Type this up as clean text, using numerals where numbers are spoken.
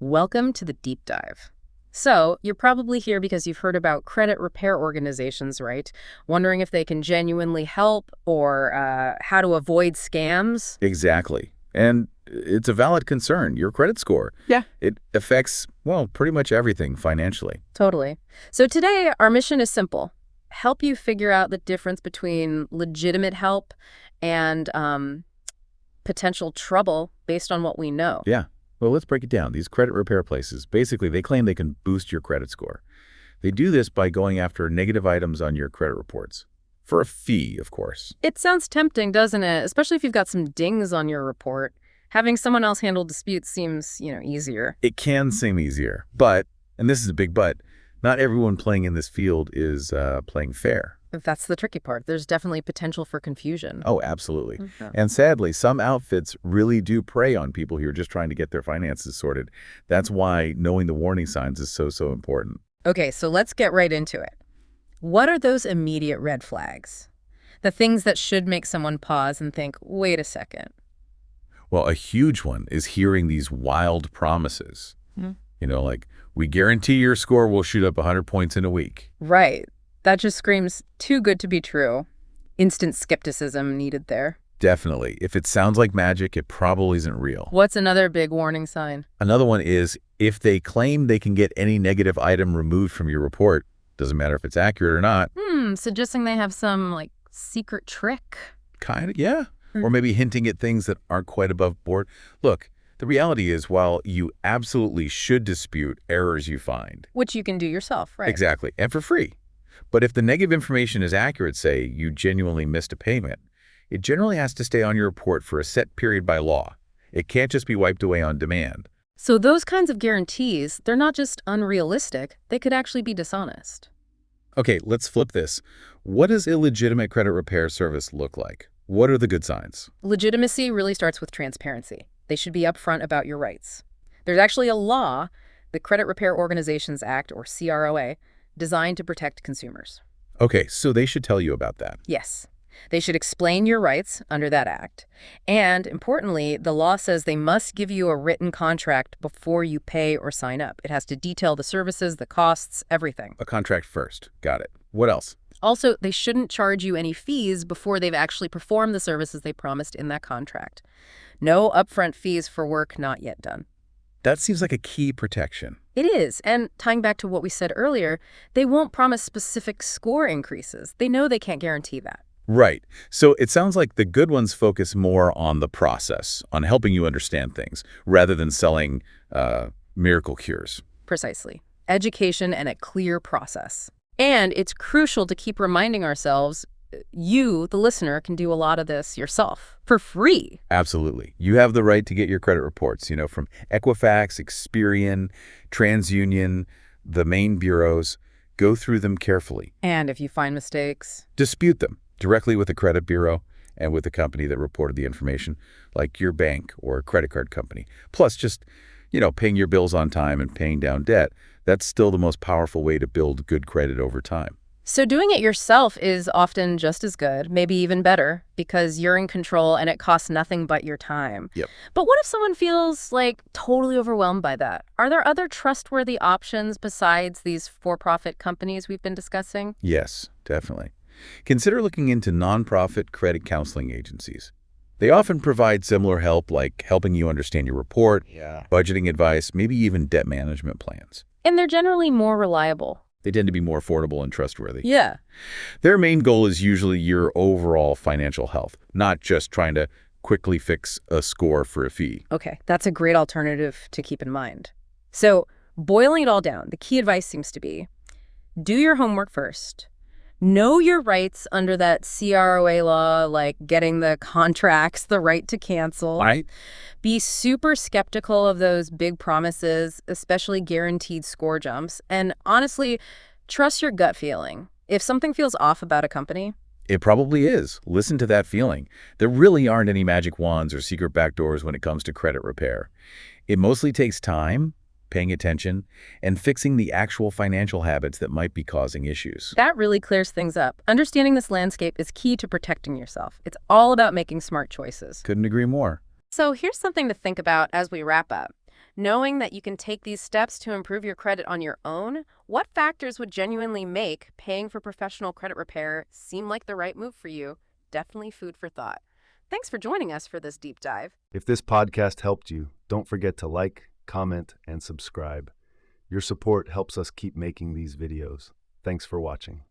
Welcome to the deep dive. So, you're probably here because you've heard about credit repair organizations, right? Wondering if they can genuinely help or how to avoid scams. Exactly. And it's a valid concern, your credit score. Yeah. It affects, well, pretty much everything financially. Totally. So today, our mission is simple. Help you figure out the difference between legitimate help and potential trouble based on what we know. Yeah. Well, let's break it down. These credit repair places, basically, they claim they can boost your credit score. They do this by going after negative items on your credit reports. For a fee, of course. It sounds tempting, doesn't it? Especially if you've got some dings on your report. Having someone else handle disputes seems, easier. It can seem easier, but, and this is a big but, not everyone playing in this field is playing fair. That's the tricky part. There's definitely potential for confusion. Oh, absolutely. Okay. And sadly, some outfits really do prey on people who are just trying to get their finances sorted. That's why knowing the warning signs is so important. Okay, so let's get right into it. What are those immediate red flags? The things that should make someone pause and think, wait a second. Well, a huge one is hearing these wild promises. Like, we guarantee your score will shoot up 100 points in a week. Right. That just screams too good to be true. Instant skepticism needed there. Definitely. If it sounds like magic, it probably isn't real. What's another big warning sign? Another one is if they claim they can get any negative item removed from your report, doesn't matter if it's accurate or not. Suggesting they have some, secret trick. Kind of, yeah. Or maybe hinting at things that aren't quite above board. Look, the reality is, while you absolutely should dispute errors you find. Which you can do yourself, right? Exactly, and for free. But if the negative information is accurate, say you genuinely missed a payment, it generally has to stay on your report for a set period by law. It can't just be wiped away on demand. So those kinds of guarantees, they're not just unrealistic, they could actually be dishonest. Okay, let's flip this. What does illegitimate credit repair service look like? What are the good signs? Legitimacy really starts with transparency. They should be upfront about your rights. There's actually a law, the Credit Repair Organizations Act, or CROA, designed to protect consumers. Okay, so they should tell you about that. Yes. They should explain your rights under that act. And importantly, the law says they must give you a written contract before you pay or sign up. It has to detail the services, the costs, everything. A contract first. Got it. What else? Also, they shouldn't charge you any fees before they've actually performed the services they promised in that contract. No upfront fees for work not yet done. That seems like a key protection. It is, and tying back to what we said earlier, they won't promise specific score increases. They know they can't guarantee that. Right. So it sounds like the good ones focus more on the process, on helping you understand things, rather than selling miracle cures. Precisely. Education and a clear process. And it's crucial to keep reminding ourselves, you, the listener, can do a lot of this yourself for free. Absolutely. You have the right to get your credit reports, from Equifax, Experian, TransUnion, the main bureaus. Go through them carefully. And if you find mistakes, dispute them directly with the credit bureau and with the company that reported the information, like your bank or credit card company. Plus, just, paying your bills on time and paying down debt, that's still the most powerful way to build good credit over time. So doing it yourself is often just as good, maybe even better, because you're in control and it costs nothing but your time. Yep. But what if someone feels totally overwhelmed by that? Are there other trustworthy options besides these for-profit companies we've been discussing? Yes, definitely. Consider looking into nonprofit credit counseling agencies. They often provide similar help, like helping you understand your report, budgeting advice, maybe even debt management plans. And they're generally more reliable. They tend to be more affordable and trustworthy. Yeah. Their main goal is usually your overall financial health, not just trying to quickly fix a score for a fee. Okay, that's a great alternative to keep in mind. So, boiling it all down, the key advice seems to be, do your homework first. Know your rights under that CROA law, like getting the contracts, the right to cancel. Right. Be super skeptical of those big promises, especially guaranteed score jumps. And honestly, trust your gut feeling. If something feels off about a company, it probably is. Listen to that feeling. There really aren't any magic wands or secret backdoors when it comes to credit repair. It mostly takes time, paying attention, and fixing the actual financial habits that might be causing issues. That really clears things up. Understanding this landscape is key to protecting yourself. It's all about making smart choices. Couldn't agree more. So here's something to think about as we wrap up. Knowing that you can take these steps to improve your credit on your own, what factors would genuinely make paying for professional credit repair seem like the right move for you? Definitely food for thought. Thanks for joining us for this deep dive. If this podcast helped you, don't forget to like, comment, and subscribe. Your support helps us keep making these videos. Thanks for watching.